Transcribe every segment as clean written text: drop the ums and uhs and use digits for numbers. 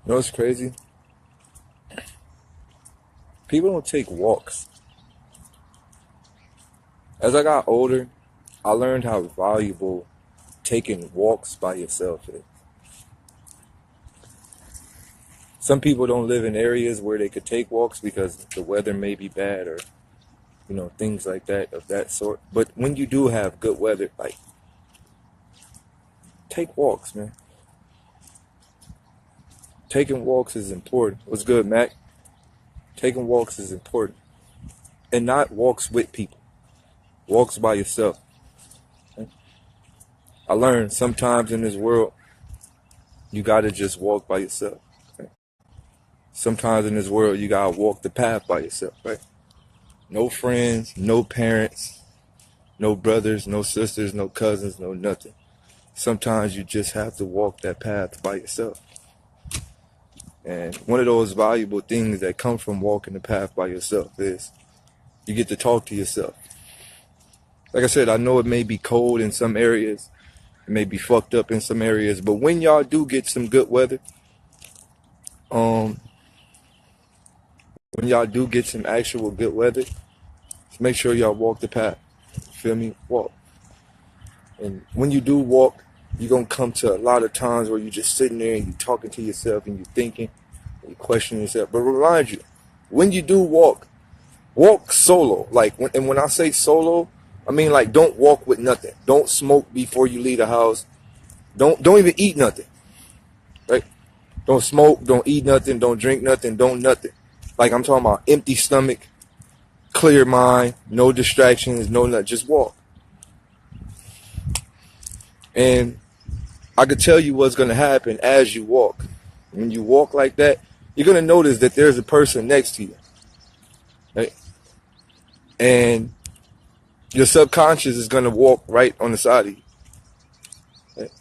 You know what's crazy? People don't take walks. As I got older, I learned how valuable taking walks by yourself is. Some people don't live in areas where they could take walks because the weather may be bad or, things like that of that sort. But when you do have good weather, like, take walks, man. Taking walks is important. What's good, Mac? Taking walks is important. And not walks with people. Walks by yourself. I learned sometimes in this world, you gotta just walk by yourself. Right? Sometimes in this world, you gotta walk the path by yourself, right? No friends, no parents, no brothers, no sisters, no cousins, no nothing. Sometimes you just have to walk that path by yourself. And one of those valuable things that come from walking the path by yourself is you get to talk to yourself. Like I said, I know it may be cold in some areas. It may be fucked up in some areas. But when y'all do get some good weather, when y'all do get some actual good weather, just make sure y'all walk the path. Feel me? Walk. And when you do walk, you're going to come to a lot of times where you're just sitting there and you're talking to yourself and you're thinking and you're questioning yourself. But remind you, when you do walk solo. Like, when I say solo, I mean, like, don't walk with nothing. Don't smoke before you leave the house. Don't even eat nothing. Right? Don't smoke, don't eat nothing, don't drink nothing, don't nothing. Like, I'm talking about empty stomach, clear mind, no distractions, no nothing. Just walk. And I could tell you what's going to happen as you walk. When you walk like that, you're going to notice that there's a person next to you. Right? And your subconscious is going to walk right on the side of you. Right?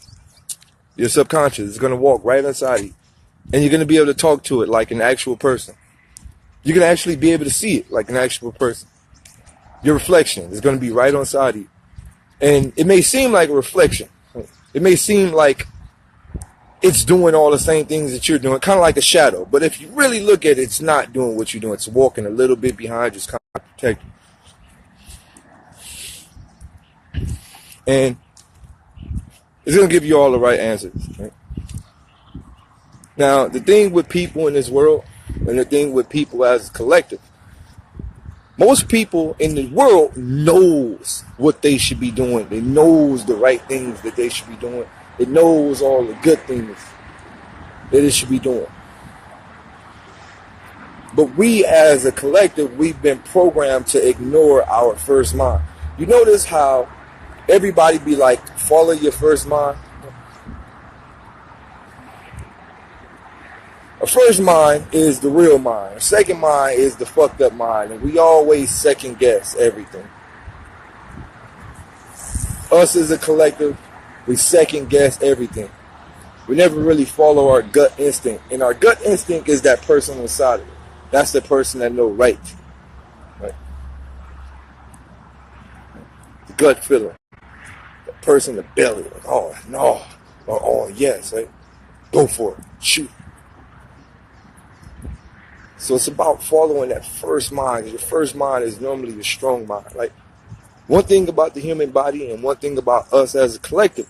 Your subconscious is going to walk right inside of you. And you're going to be able to talk to it like an actual person. You're going to actually be able to see it like an actual person. Your reflection is going to be right on side of you. And it may seem like a reflection. It may seem like it's doing all the same things that you're doing, kind of like a shadow. But if you really look at it, it's not doing what you're doing. It's walking a little bit behind, just kind of protecting. And it's going to give you all the right answers. Right? Now, the thing with people in this world, and the thing with people as a collective, most people in the world knows what they should be doing. They knows the right things that they should be doing. It knows all the good things that it should be doing. But we as a collective, we've been programmed to ignore our first mind. You notice how everybody be like, follow your first mind? A first mind is the real mind. A second mind is the fucked up mind. And we always second guess everything. Us as a collective, we second guess everything. We never really follow our gut instinct. And our gut instinct is that person inside of it. That's the person that knows right. The gut feeling. The person, the belly. Like, oh, no. Or, oh, yes. Right? Go for it. Shoot. So it's about following that first mind. Your first mind is normally the strong mind. Like, one thing about the human body and one thing about us as a collective,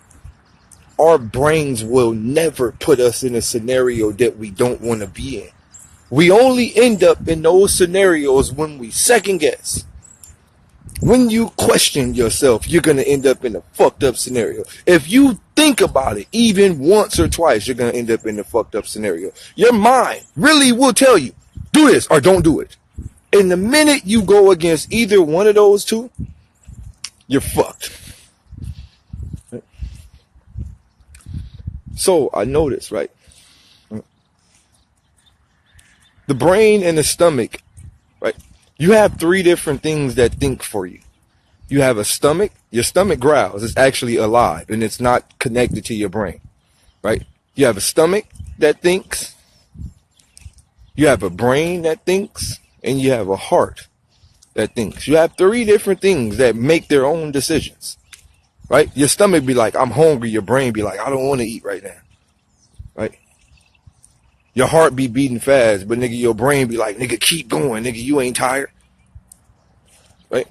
our brains will never put us in a scenario that we don't want to be in. We only end up in those scenarios when we second guess. When you question yourself, you're going to end up in a fucked up scenario. If you think about it even once or twice, you're going to end up in a fucked up scenario. Your mind really will tell you, do this or don't do it. And the minute you go against either one of those two, you're fucked. So I noticed, right? The brain and the stomach, right? You have three different things that think for you. You have a stomach. Your stomach growls. It's actually alive and it's not connected to your brain, right? You have a stomach that thinks. You have a brain that thinks, and you have a heart that thinks. You have three different things that make their own decisions, right? Your stomach be like, I'm hungry. Your brain be like, I don't want to eat right now, right? Your heart be beating fast, but nigga, your brain be like, nigga, keep going, nigga, you ain't tired, right?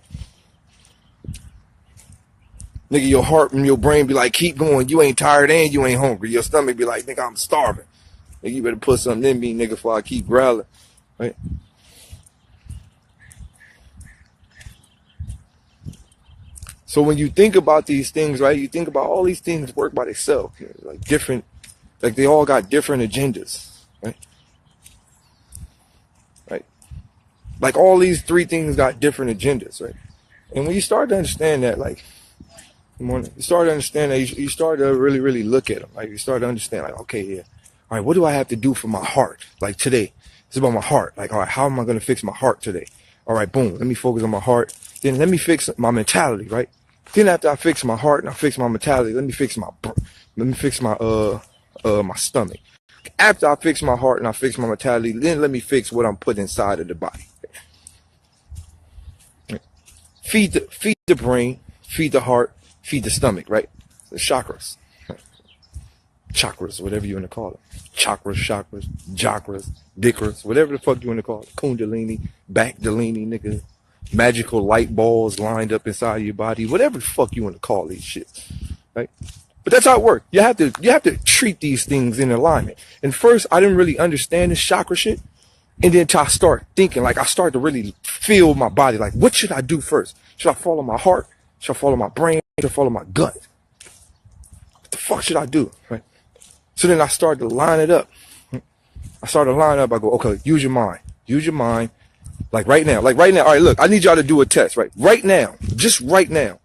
Nigga, your heart and your brain be like, keep going, you ain't tired and you ain't hungry. Your stomach be like, nigga, I'm starving. Nigga, you better put something in me, nigga, before I keep growling, right? So when you think about these things, right, you think about all these things work by themselves, like different, like they all got different agendas, right? Right? Like all these three things got different agendas, right? And when you start to understand that, like, you start to understand that, you start to really, really look at them. Like, you start to understand, like, okay, yeah, all right, what do I have to do for my heart? Like today, it's about my heart. Like, all right, how am I going to fix my heart today? All right, boom, let me focus on my heart. Then let me fix my mentality, right? Then after I fix my heart and I fix my mentality, let me fix my my stomach. After I fix my heart and I fix my mentality, then let me fix what I'm putting inside of the body. Feed the brain, feed the heart, feed the stomach, right? The chakras. Chakras, whatever you want to call it. Chakras, dikras, whatever the fuck you want to call it. Kundalini, Backdalini, nigga. Magical light balls lined up inside of your body. Whatever the fuck you want to call these shits. Right? But that's how it works. You have to treat these things in alignment. And first, I didn't really understand this chakra shit. And then I start thinking, like, I start to really feel my body. Like, what should I do first? Should I follow my heart? Should I follow my brain? Should I follow my gut? What the fuck should I do? Right? So then I started to line it up. I go, okay, use your mind. Use your mind. Like right now. All right, look, I need y'all to do a test, right? Right now. Just right now.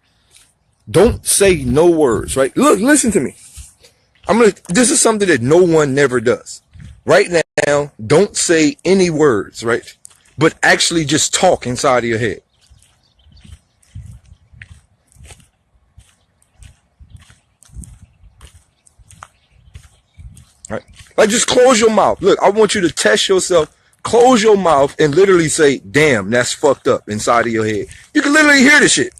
Don't say no words, right? Look, listen to me. This is something that no one never does. Right now, don't say any words, right? But actually just talk inside of your head. Right? Like, just close your mouth. Look, I want you to test yourself. Close your mouth and literally say, damn, that's fucked up inside of your head. You can literally hear the shit.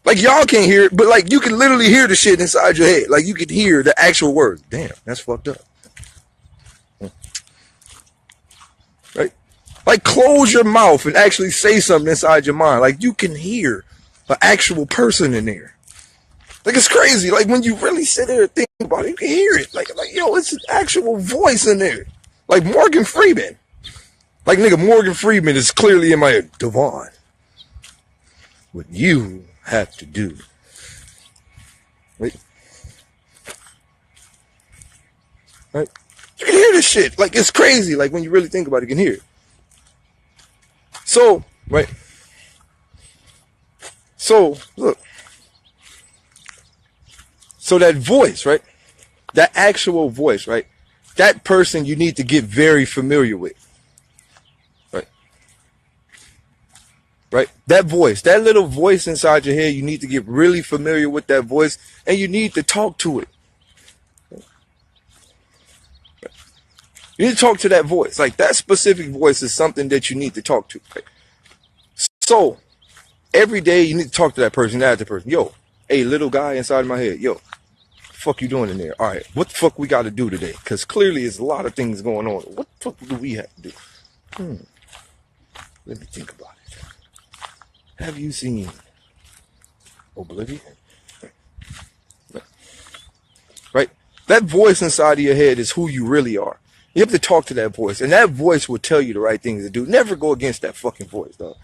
Like, y'all can't hear it, but like, you can literally hear the shit inside your head. Like, you can hear the actual words. Damn, that's fucked up. Right? Like, close your mouth and actually say something inside your mind. Like, you can hear an actual person in there. Like, it's crazy. Like, when you really sit there and think about it, you can hear it. Like, yo, it's an actual voice in there. Like Morgan Freeman. Like, nigga, Morgan Freeman is clearly in my head. Devon, what you have to do. Right? Right? You can hear this shit. Like, it's crazy. Like, when you really think about it, you can hear it. So, right? So, look. So that voice, right? That actual voice, right? That person you need to get very familiar with. Right? Right? That voice, that little voice inside your head, you need to get really familiar with that voice, and you need to talk to it. You need to talk to that voice. Like, that specific voice is something that you need to talk to. Right? So, every day you need to talk to that person, ask the person, yo, hey, little guy inside my head, yo, fuck you doing in there? All right, what the fuck we got to do today? Because clearly there's a lot of things going on. What the fuck do we have to do? Let me think about it. Have you seen Oblivion? Right? That voice inside of your head is who you really are. You have to talk to that voice, and that voice will tell you the right things to do. Never go against that fucking voice, though.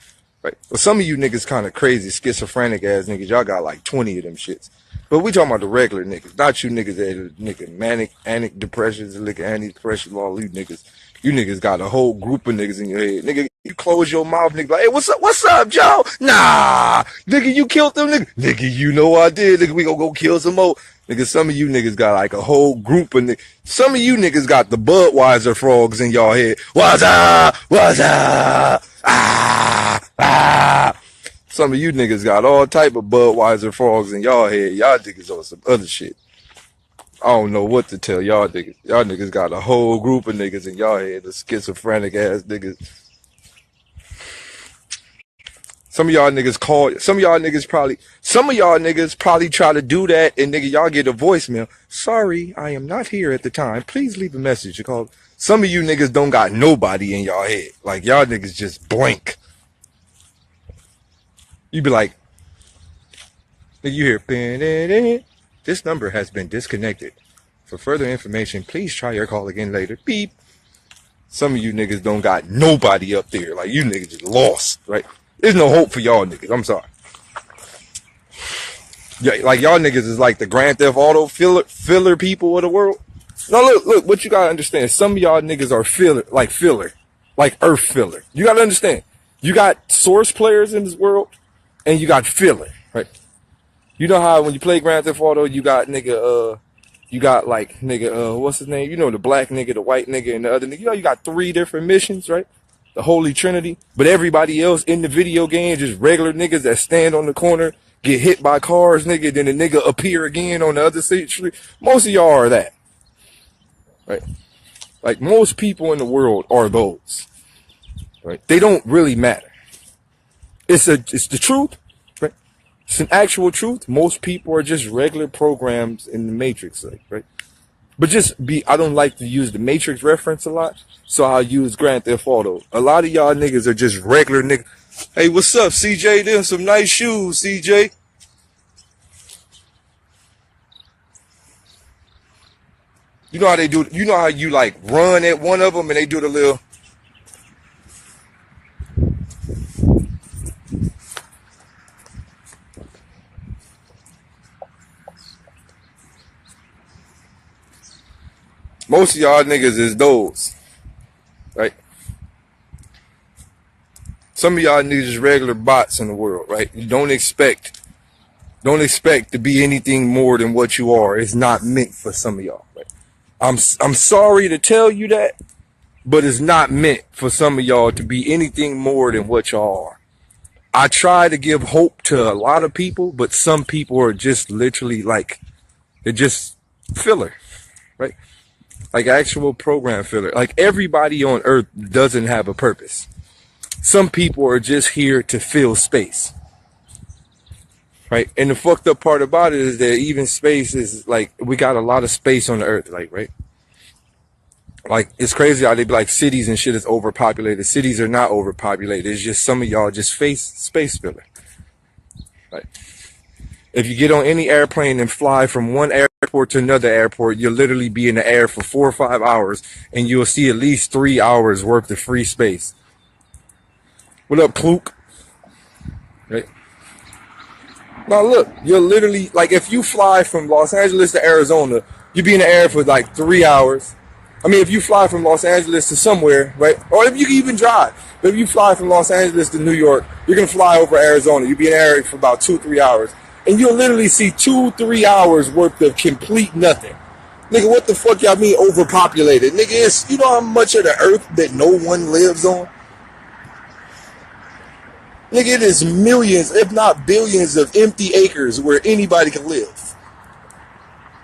Right? Well, some of you niggas kind of crazy, schizophrenic ass niggas. Y'all got like 20 of them shits. But we talking about the regular niggas, not you niggas that are nigga manic depressions, anti-depression, all you niggas. You niggas got a whole group of niggas in your head. Nigga, you close your mouth, nigga, like, hey, what's up, Joe? Nah, nigga, you killed them, nigga. Nigga, you know I did, nigga, we gonna go kill some more. Nigga, some of you niggas got like a whole group of niggas. Some of you niggas got the Budweiser frogs in y'all head. What's up? Some of you niggas got all type of Budweiser frogs in y'all head. Y'all niggas on some other shit. I don't know what to tell y'all niggas. Y'all niggas got a whole group of niggas in y'all head, the schizophrenic ass niggas. Some of y'all niggas call, some of y'all niggas probably try to do that and nigga, y'all get a voicemail. Sorry, I am not here at the time. Please leave a message. You call. Some of you niggas don't got nobody in y'all head. Like y'all niggas just blank. You be like, nigga, you hear, this number has been disconnected. For further information, please try your call again later. Beep. Some of you niggas don't got nobody up there. Like you niggas just lost, right? There's no hope for y'all niggas. I'm sorry. Yeah, like y'all niggas is like the Grand Theft Auto filler people of the world. No, look, what you gotta understand. Some of y'all niggas are filler, like earth filler. You gotta understand. You got source players in this world, and you got filler, right? You know how when you play Grand Theft Auto, you got what's his name? You know, the black nigga, the white nigga, and the other nigga. You know, you got 3 different missions, right? The Holy Trinity. But everybody else in the video game, just regular niggas that stand on the corner, get hit by cars, nigga, then the nigga appear again on the other side. Most of y'all are that, right? Like most people in the world are those, right? They don't really matter. It's the truth, right? It's an actual truth. Most people are just regular programs in the Matrix, like, right? But I don't like to use the Matrix reference a lot, so I'll use Grand Theft Auto. A lot of y'all niggas are just regular niggas. Hey, what's up, CJ? Them some nice shoes, CJ. You know how they do, you know how you like run at one of them and they do the little. Most of y'all niggas is those, right? Some of y'all niggas is regular bots in the world, right? You don't expect to be anything more than what you are. It's not meant for some of y'all, right? I'm sorry to tell you that, but it's not meant for some of y'all to be anything more than what y'all are. I try to give hope to a lot of people, but some people are just literally like, they're just filler, right? Like actual program filler. Like everybody on earth doesn't have a purpose. Some people are just here to fill space, right? And the fucked up part about it is that even space is like, we got a lot of space on the earth, like, right? Like it's crazy how they be like cities and shit is overpopulated. Cities are not overpopulated. It's just some of y'all just face space filler, right? If you get on any airplane and fly from one airport to another airport, you'll literally be in the air for 4 or 5 hours, and you'll see at least 3 hours worth of free space. What up, Klook? Right? Now look, you're literally, like if you fly from Los Angeles to Arizona, you'll be in the air for like 3 hours. I mean, if you fly from Los Angeles to somewhere, right? Or if you can even drive. But if you fly from Los Angeles to New York, you're going to fly over Arizona. You'll be in the air for about 2 or 3 hours. And you'll literally see 2 or 3 hours worth of complete nothing. Nigga, what the fuck y'all mean overpopulated? Nigga, it's, you know how much of the earth that no one lives on? Nigga, it is millions, if not billions of empty acres where anybody can live.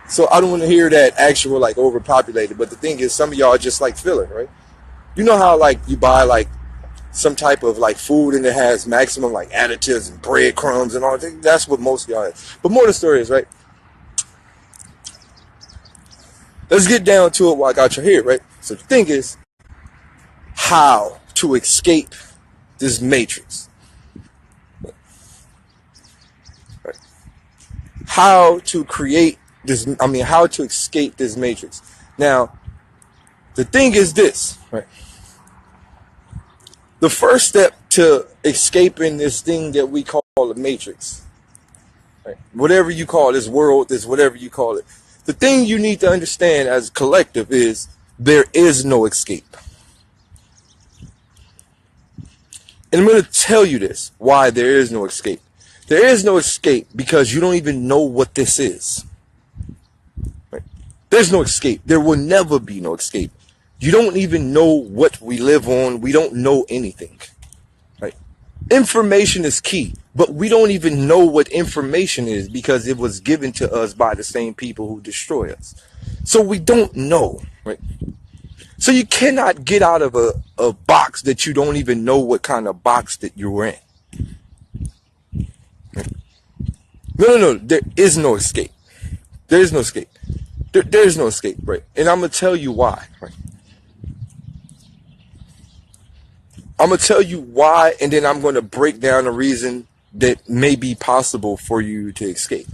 So I don't want to hear that actual like overpopulated. But the thing is, some of y'all are just like filler, right? You know how like you buy like some type of like food and it has maximum like additives and breadcrumbs and all that. That's what most of y'all have. But more of the story is, right? Let's get down to it while I got you here, right? So the thing is, how to escape this matrix. Right? How to create this, how to escape this matrix. Now, the thing is this, right? The first step to escaping this thing that we call the matrix, right? Whatever you call this world, this whatever you call it. The thing you need to understand as a collective is there is no escape. And I'm going to tell you this, why there is no escape. There is no escape because you don't even know what this is. Right? There's no escape. There will never be no escape. You don't even know what we live on. We don't know anything. Right? Information is key, but we don't even know what information is because it was given to us by the same people who destroy us. So we don't know, right? So you cannot get out of a box that you don't even know what kind of box that you're in. No, no, no. There is no escape. There is no escape. There is no escape, right? And I'm gonna tell you why. Right? I'm gonna tell you why, and then I'm gonna break down the reason that may be possible for you to escape.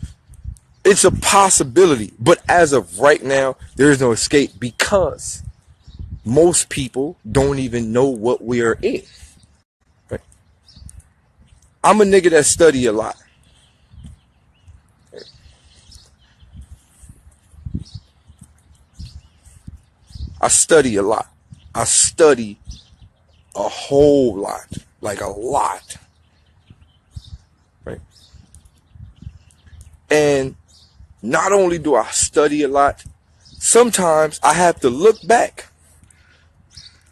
It's a possibility, but as of right now, there is no escape because most people don't even know what we are in. Right? I'm a nigga that study a lot. I study a lot. I study a whole lot, like a lot. Right? And not only do I study a lot, sometimes I have to look back.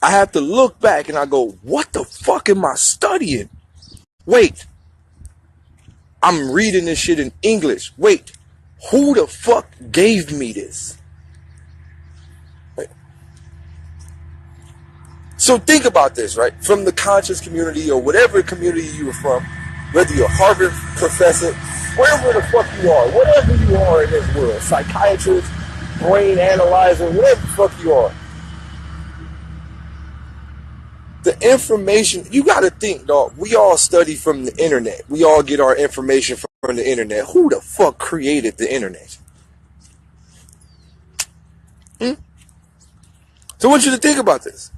I have to look back and I go, what the fuck am I studying? Wait, I'm reading this shit in English. Wait, who the fuck gave me this? Right? So think about this, right? From the conscious community or whatever community you were from, whether you're a Harvard professor, wherever the fuck you are, whatever you are in this world, psychiatrist, brain analyzer, whatever the fuck you are. The information, you got to think, dog, we all study from the internet. We all get our information from the internet. Who the fuck created the internet? So I want you to think about this.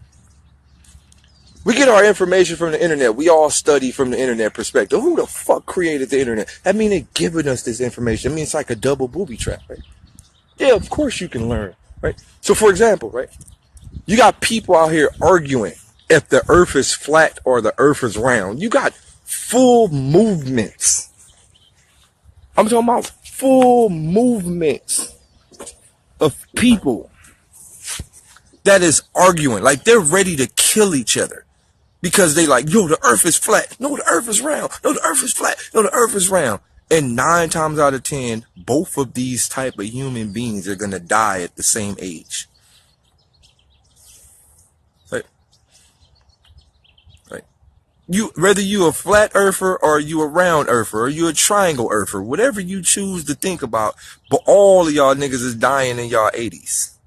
We get our information from the internet. We all study from the internet perspective. Who the fuck created the internet? I mean, they're giving us this information. I mean, it's like a double booby trap, right? Yeah, of course you can learn, right? So for example, right, you got people out here arguing if the earth is flat or the earth is round. You got full movements. I'm talking about full movements of people that is arguing. Like they're ready to kill each other because they like, yo, the earth is flat. No, the earth is round. No, the earth is flat. No, the earth is round. And 9 times out of 10, both of these type of human beings are going to die at the same age. Whether you a flat earther or you a round earther or you a triangle earther, whatever you choose to think about, but all of y'all niggas is dying in y'all 80s.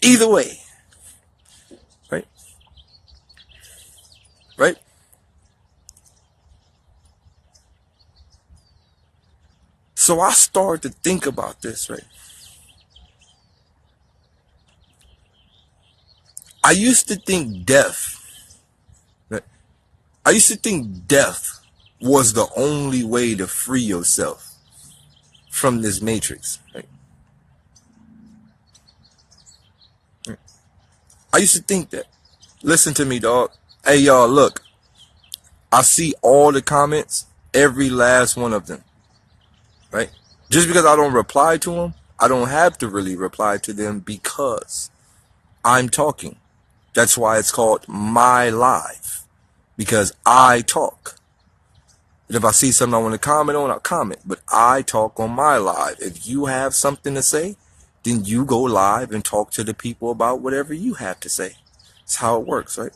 Either way. Right? Right? So I started to think about this, right? I used to think death was the only way to free yourself from this matrix. Right? I used to think that. Listen to me, dog. Hey, y'all, look. I see all the comments, every last one of them. Right? Just because I don't reply to them, I don't have to really reply to them because I'm talking. That's why it's called my live. Because I talk. And if I see something I want to comment on, I'll comment. But I talk on my live. If you have something to say, then you go live and talk to the people about whatever you have to say. That's how it works, right?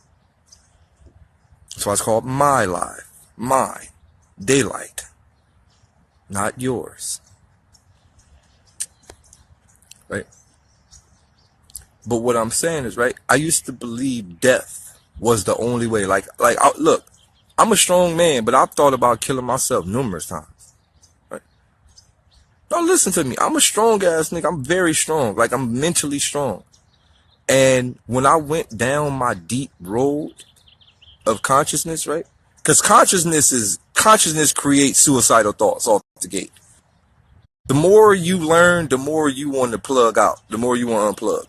That's why it's called my live. Mine. Daylyt. Not yours. Right? But what I'm saying is, right, I used to believe death was the only way. Look, I'm a strong man, but I've thought about killing myself numerous times. Right? Now listen to me. I'm a strong ass nigga. I'm very strong. Like I'm mentally strong. And when I went down my deep road of consciousness, right? Because consciousness creates suicidal thoughts off the gate. The more you learn, the more you want to plug out, the more you want to unplug.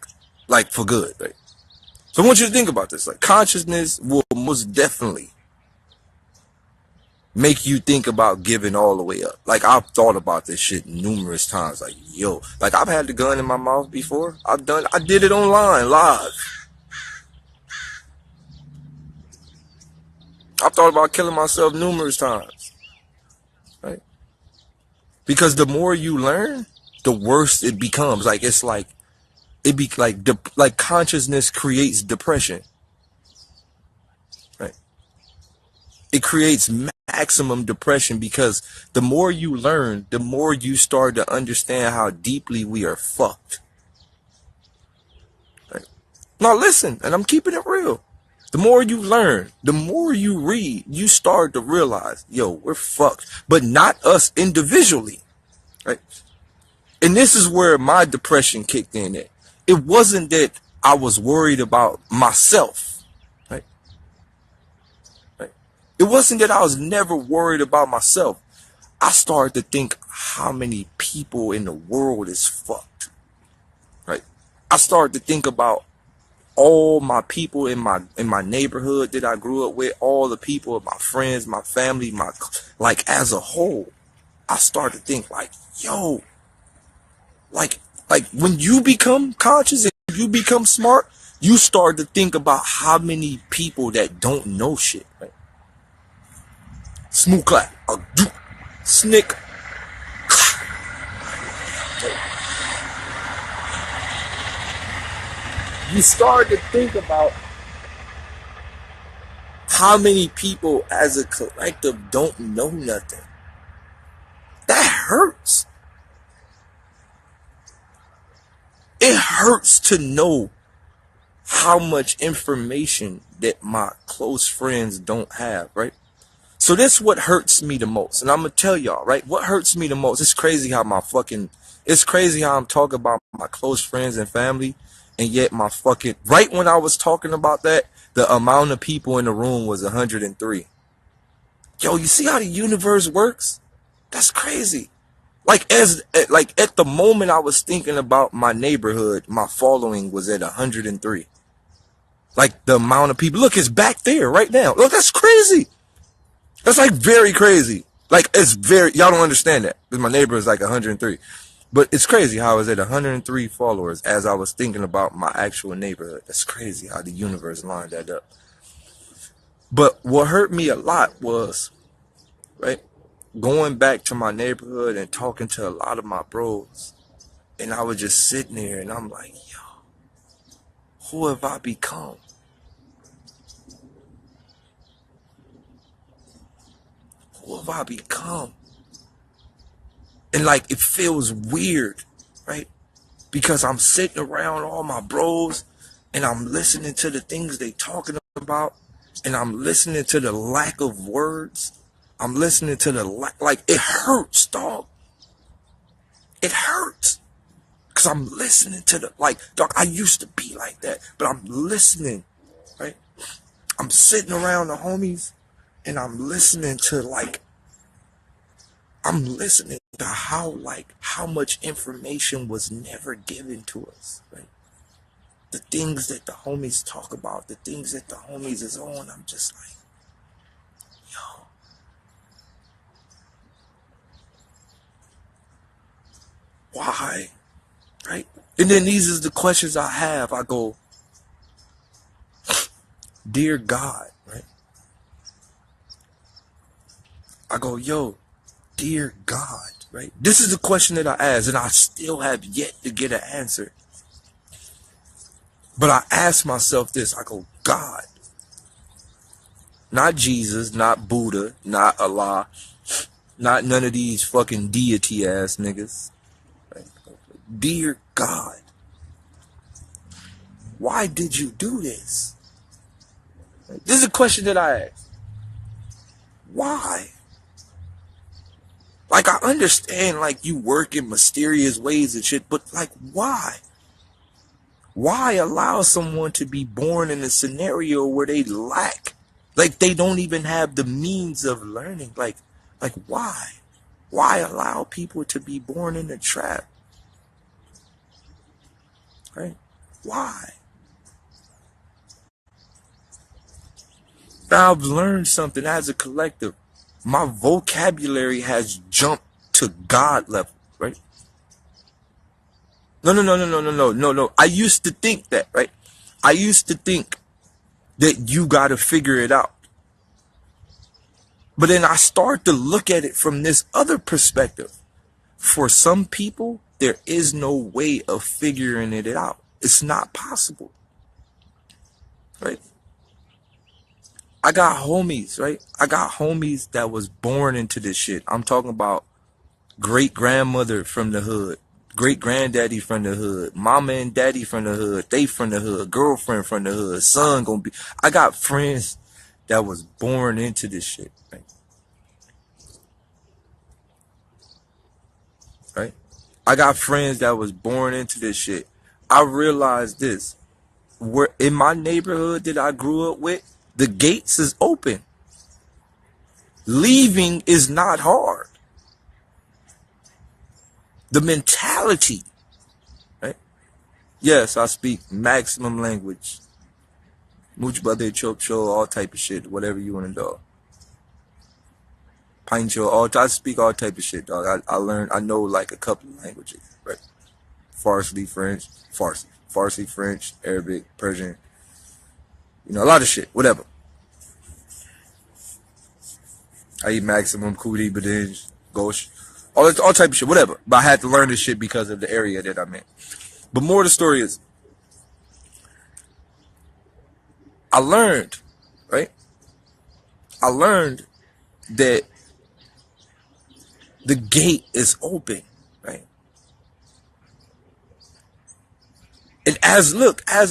Like for good, right? So I want you to think about this. Like consciousness will most definitely make you think about giving all the way up. Like I've thought about this shit numerous times. Like, yo, like I've had the gun in my mouth before. I did it online, live. I've thought about killing myself numerous times. Right? Because the more you learn, the worse it becomes. Like it's like it be like consciousness creates depression. Right? It creates maximum depression, because the more you learn, the more you start to understand how deeply we are fucked. Right? Now listen, and I'm keeping it real. The more you learn, the more you read, you start to realize, yo, we're fucked. But not us individually. Right? And this is where my depression kicked in at. It wasn't that I was worried about myself. Right? Right? It wasn't that I was never worried about myself. I started to think how many people in the world is fucked. Right? I started to think about all my people in my neighborhood that I grew up with, all the people, my friends, my family, like as a whole. I started to think like, yo, like when you become conscious and you become smart, you start to think about how many people that don't know shit. Right? Smooth clap, a doop, snick. You start to think about how many people as a collective don't know nothing. That hurts. It hurts to know how much information that my close friends don't have, right? So that's what hurts me the most. And I'm going to tell y'all, right? What hurts me the most, it's crazy how it's crazy how I'm talking about my close friends and family, and yet right when I was talking about that, the amount of people in the room was 103. Yo, you see how the universe works? That's crazy. Like at the moment I was thinking about my neighborhood, my following was at 103. Like the amount of people, look, it's back there right now. Look, that's crazy. That's like very crazy. Like y'all don't understand that, because my neighbor is like 103. But it's crazy how I was at 103 followers as I was thinking about my actual neighborhood. That's crazy how the universe lined that up. But what hurt me a lot was, right, going back to my neighborhood and talking to a lot of my bros. And I was just sitting there and I'm like, yo, who have I become? Who have I become? And like, it feels weird, right? Because I'm sitting around all my bros and I'm listening to the things they talking about, and I'm listening to the lack of words. I'm listening to like, it hurts, dog. It hurts. Because I'm listening to dog, I used to be like that, but I'm listening, right? I'm sitting around the homies and I'm listening to how much information was never given to us, right? The things that the homies talk about, the things that the homies is on, I'm just like, yo. Why? Right? And then these is the questions I have. I go, dear God, right? I go, yo, dear God, right? This is the question that I ask, and I still have yet to get an answer. But I ask myself this, I go, God, not Jesus, not Buddha, not Allah, not none of these fucking deity ass niggas. Right? Dear God, why did you do this? Right? This is a question that I ask. Why? Like, I understand, like, you work in mysterious ways and shit, but like, why? Why allow someone to be born in a scenario where they lack, like they don't even have the means of learning? Like why? Why allow people to be born in a trap? Right? Why? Now I've learned something as a collective. My vocabulary has jumped to God level, right? No. I used to think that, right? I used to think that you got to figure it out. But then I start to look at it from this other perspective. For some people, there is no way of figuring it out. It's not possible. Right? I got homies, right? I got homies that was born into this shit. I'm talking about great grandmother from the hood, great granddaddy from the hood, mama and daddy from the hood, they from the hood, girlfriend from the hood, son gonna be. I got friends that was born into this shit, right? Right? I got friends that was born into this shit. I realized this. Where in my neighborhood that I grew up with, the gates is open. Leaving is not hard. The mentality, right? Yes, I speak maximum language. Much brother, chop show, all type of shit, whatever you want to do. Pine show, I speak all type of shit, dog. I know like a couple of languages, right? Farsi, French, Arabic, Persian, a lot of shit, whatever. I eat maximum, Kuti, Badinj, Gosh, all type of shit, whatever. But I had to learn this shit because of the area that I'm in. But more of the story is, I learned, right? I learned that the gate is open, right? And as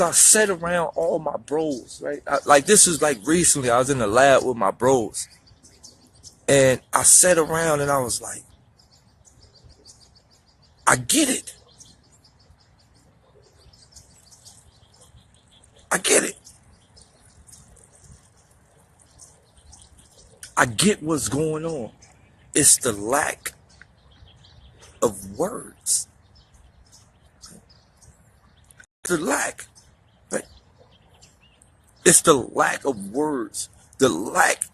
I sat around all my bros, right? Like this is like recently, I was in the lab with my bros. And I sat around and I was like, I get it. I get it. I get what's going on. It's the lack of words. The lack, right? It's the lack of words. The lack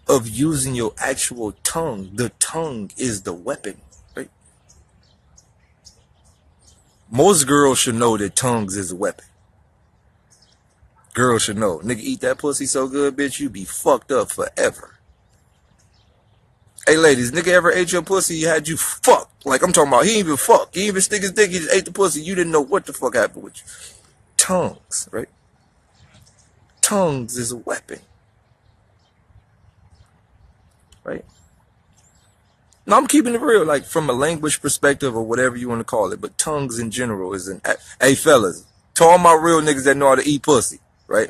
of using your actual tongue. The tongue is the weapon, right? Most girls should know that tongues is a weapon. Girls should know. Nigga, eat that pussy so good, bitch, you be fucked up forever. Hey, ladies, nigga ever ate your pussy, he had you fucked? Like, I'm talking about, he ain't even fucked. He ain't even stick his dick, he just ate the pussy. You didn't know what the fuck happened with you. Tongues, right? Tongues is a weapon. Right? No, I'm keeping it real, like, from a language perspective or whatever you want to call it. But tongues in general is an... Hey, fellas, to all my real niggas that know how to eat pussy, right?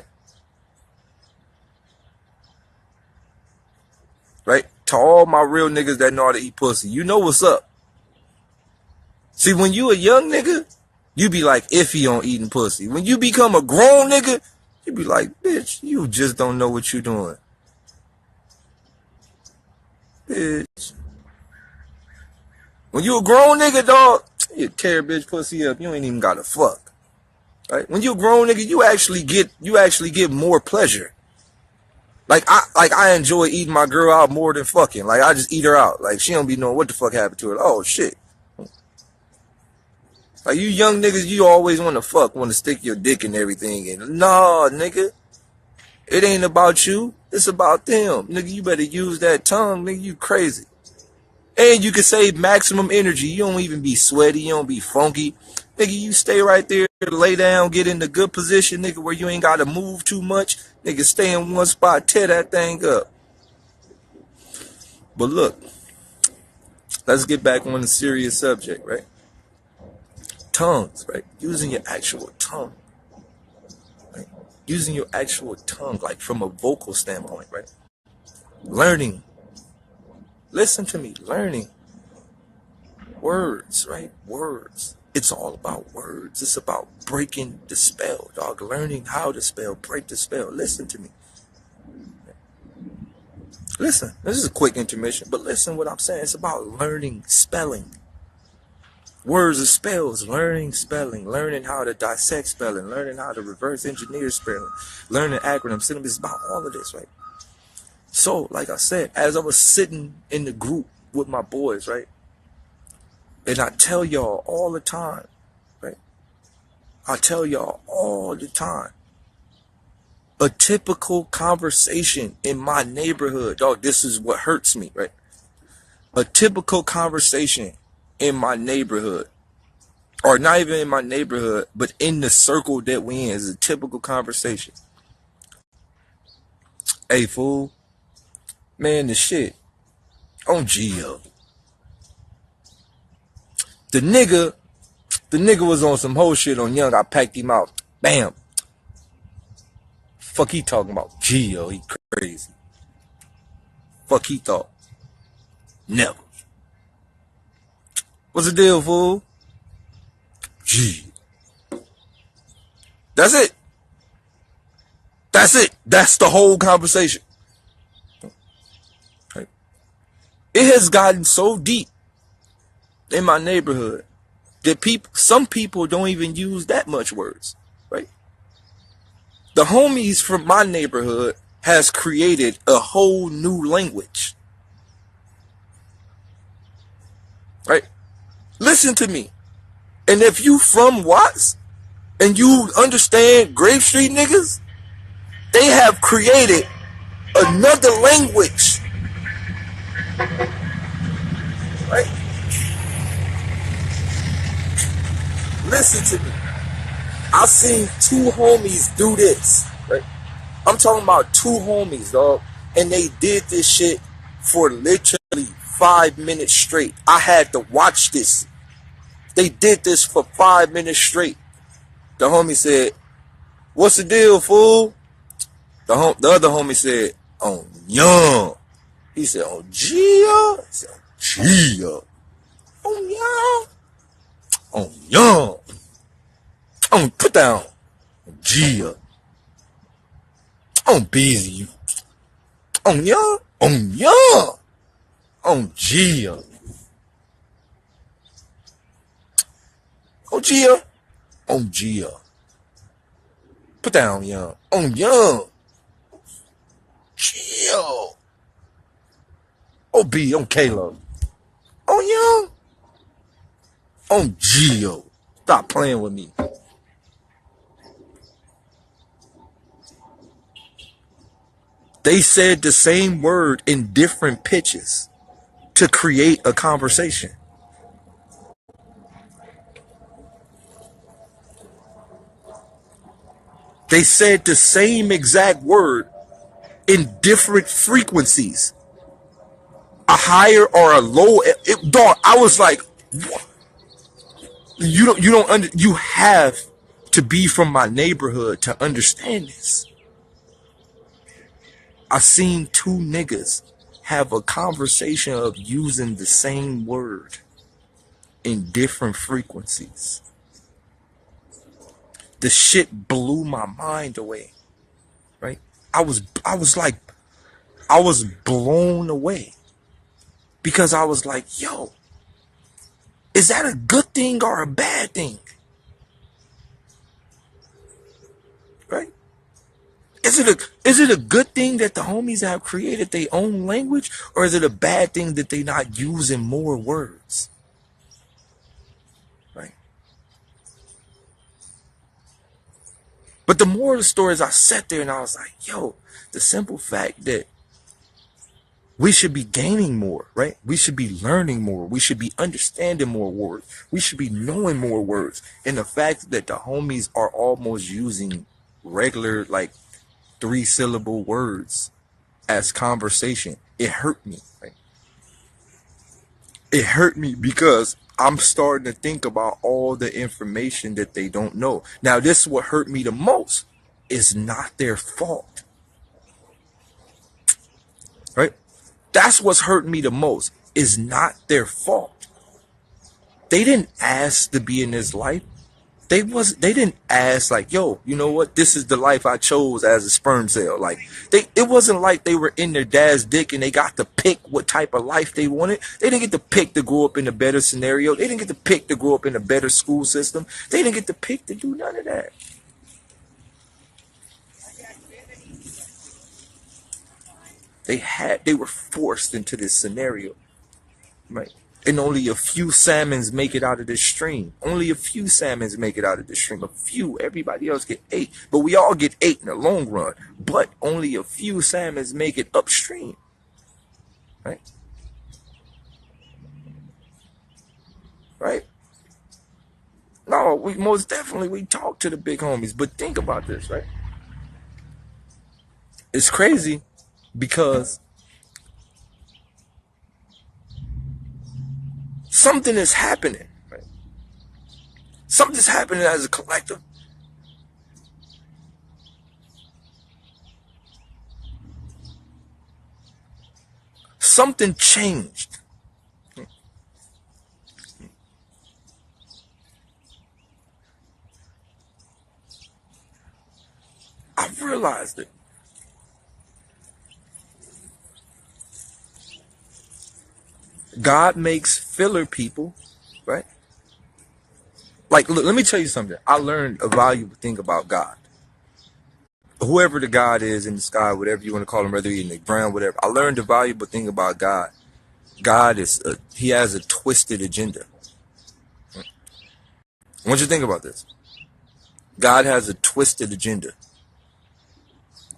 Right? To all my real niggas that know how to eat pussy, you know what's up. See, when you a young nigga, you be like iffy on eating pussy. When you become a grown nigga, you be like, bitch, you just don't know what you doing. Bitch. When you a grown nigga, dog, you tear bitch pussy up. You ain't even gotta fuck. Right? When you a grown nigga, you actually get more pleasure. Like I enjoy eating my girl out more than fucking. Like I just eat her out. Like she don't be knowing what the fuck happened to her. Oh shit. Like you young niggas, you always want to fuck, want to stick your dick and everything. And nah, nigga, it ain't about you. It's about them. Nigga, you better use that tongue. Nigga, you crazy. And you can save maximum energy. You don't even be sweaty. You don't be funky. Nigga, you stay right there, lay down, get in the good position, nigga, where you ain't got to move too much. Nigga, stay in one spot, tear that thing up. But look, let's get back on the serious subject, right? Tongues, right? Using your actual tongue. Right? Using your actual tongue, like from a vocal standpoint, right? Learning. Listen to me, learning. Words, right? Words. It's all about words. It's about breaking the spell, dog. Learning how to spell, break the spell. Listen to me. Listen. This is a quick intermission, but listen what I'm saying. It's about learning spelling. Words are spells. Learning spelling. Learning how to dissect spelling. Learning how to reverse engineer spelling. Learning acronyms. It's about all of this, right? So, like I said, as I was sitting in the group with my boys, right? And I tell y'all all the time, right? I tell y'all all the time. A typical conversation in my neighborhood, dog, this is what hurts me, right? A typical conversation in my neighborhood, or not even in my neighborhood, but in the circle that we in, is a typical conversation. Hey, fool. Man, the shit. On Geo. The nigga was on some whole shit on Young. I packed him out. Bam. Fuck he talking about? Geo, he crazy. Fuck he thought. Never. What's the deal, fool? Gee. That's it. That's it. That's the whole conversation. Right? It has gotten so deep in my neighborhood that some people don't even use that much words, right? The homies from my neighborhood has created a whole new language, right? Listen to me. And if you from Watts and you understand Grave Street niggas, they have created another language, right? Listen to me. I've seen two homies do this, right? I'm talking about two homies, dog. And they did this shit for literally 5 minutes straight. I had to watch this. They did this for 5 minutes straight. The homie said, "What's the deal, fool?" The other homie said, "On Young." He said, "On Gia." He said, "On Gia." "On Young." "On Young." "On put down." "On Gia." "On busy." "On Young." "On Young." "On Gia." "On Gia." "On Gia." "Put down Young." "On Young." "Chill." "Oh B." "On Caleb." "On Young." "On Geo." Stop playing with me. They said the same word in different pitches to create a conversation. They said the same exact word in different frequencies, a higher or a low. Dog, I was like, what? You have to be from my neighborhood to understand this. I seen two niggas have a conversation of using the same word in different frequencies. The shit blew my mind away, right? I was blown away because I was like, yo, is that a good thing or a bad thing? Right? Is it a good thing that the homies have created their own language, or is it a bad thing that they not using more words? Right? But the more of the stories, I sat there and I was like, yo, the simple fact that we should be gaining more, right? We should be learning more. We should be understanding more words. We should be knowing more words. And the fact that the homies are almost using regular, like 3-syllable words as conversation, it hurt me, right? It hurt me because I'm starting to think about all the information that they don't know. Now, this is what hurt me the most. It's not their fault, right? That's what's hurting me the most. It's not their fault. They didn't ask to be in this life. They didn't ask like, yo, you know what? This is the life I chose as a sperm cell. Like it wasn't like they were in their dad's dick and they got to pick what type of life they wanted. They didn't get to pick to grow up in a better scenario. They didn't get to pick to grow up in a better school system. They didn't get to pick to do none of that. They were forced into this scenario, right? And only a few salmons make it out of this stream. Only a few salmons make it out of this stream. A few. Everybody else get ate. But we all get ate in the long run. But only a few salmons make it upstream. Right? Right? No, we most definitely we talk to the big homies. But think about this, right? It's crazy Because something is happening. Right? Something's happening as a collective. Something changed. I realized it. God makes filler people, right? Like, look, let me tell you something. I learned a valuable thing about God. Whoever the God is in the sky, whatever you want to call him, whether he's in the ground, whatever. I learned a valuable thing about God. God he has a twisted agenda. I want you to think about this. God has a twisted agenda.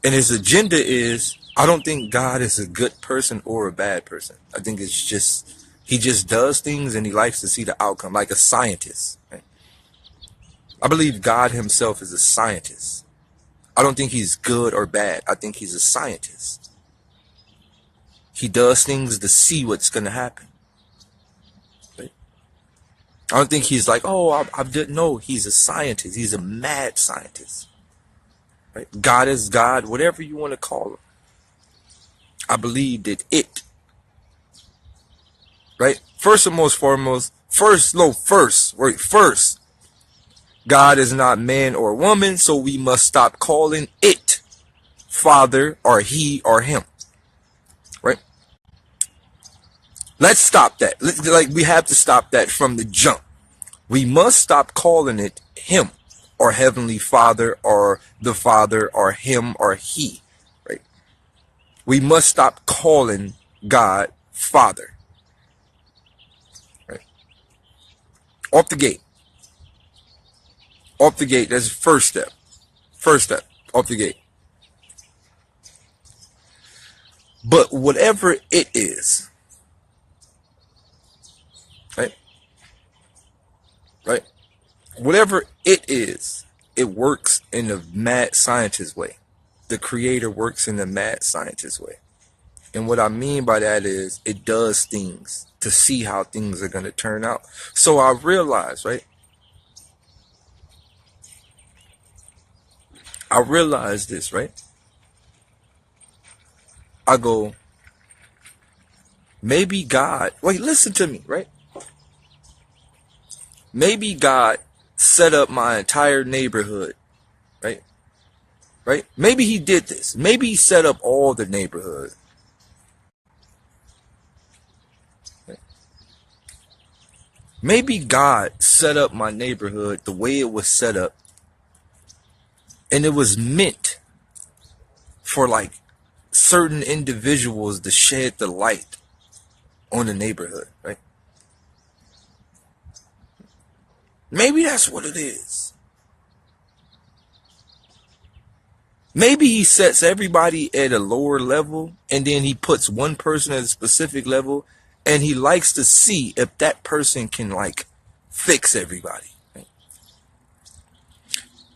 And his agenda is, I don't think God is a good person or a bad person. I think it's just, he just does things and he likes to see the outcome, like a scientist. Right? I believe God himself is a scientist. I don't think he's good or bad. I think he's a scientist. He does things to see what's going to happen. Right? I don't think he's like, oh, I didn't know. He's a scientist. He's a mad scientist. Right? God is God, whatever you want to call him. I believe that right? First and most foremost, first, God is not man or woman, so we must stop calling it father or he or him, right? Let's stop that. Like, we have to stop that from the jump. We must stop calling it him or heavenly father or the father or him or he, right? We must stop calling God father, right? Off the gate. Off the gate. That's the first step. First step. Off the gate. But whatever it is, right? Right? Whatever it is, it works in the mad scientist way. The creator works in the mad scientist way. And what I mean by that is it does things to see how things are going to turn out. So I realized, right? I realized this, right? I go, maybe God, wait, listen to me, right? Maybe God set up my entire neighborhood, right? Right? Maybe he did this. Maybe he set up all the neighborhood. Right? Maybe God set up my neighborhood the way it was set up. And it was meant for like certain individuals to shed the light on the neighborhood, right? Maybe that's what it is. Maybe he sets everybody at a lower level and then he puts one person at a specific level and he likes to see if that person can like fix everybody. Right?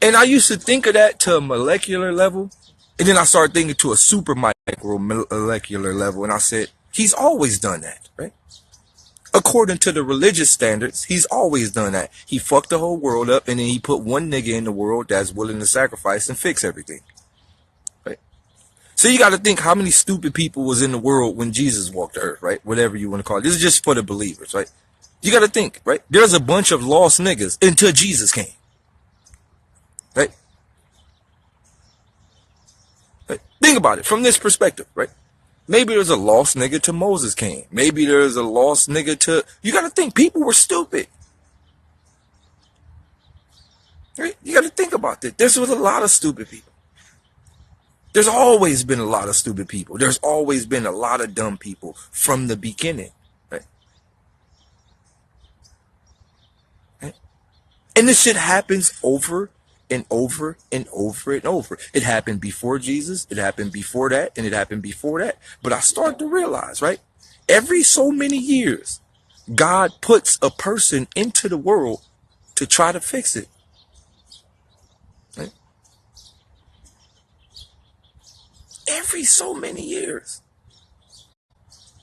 And I used to think of that to a molecular level. And then I started thinking to a super micro molecular level. And I said, he's always done that, right? According to the religious standards, he's always done that. He fucked the whole world up and then he put one nigga in the world that's willing to sacrifice and fix everything. Right? So you got to think how many stupid people was in the world when Jesus walked the earth, right? Whatever you want to call it. This is just for the believers, right? You got to think, right? There's a bunch of lost niggas until Jesus came. Right? Right? Think about it from this perspective, right? Maybe there's a lost nigga till Moses came. Maybe there's a lost nigga to... You got to think people were stupid. Right? You got to think about that. There's a lot of stupid people. There's always been a lot of stupid people. There's always been a lot of dumb people from the beginning. Right? Right? And this shit happens over and over and over and over. It happened before Jesus. It happened before that. And it happened before that. But I started to realize, right? Every so many years, God puts a person into the world to try to fix it. Right? every so many years.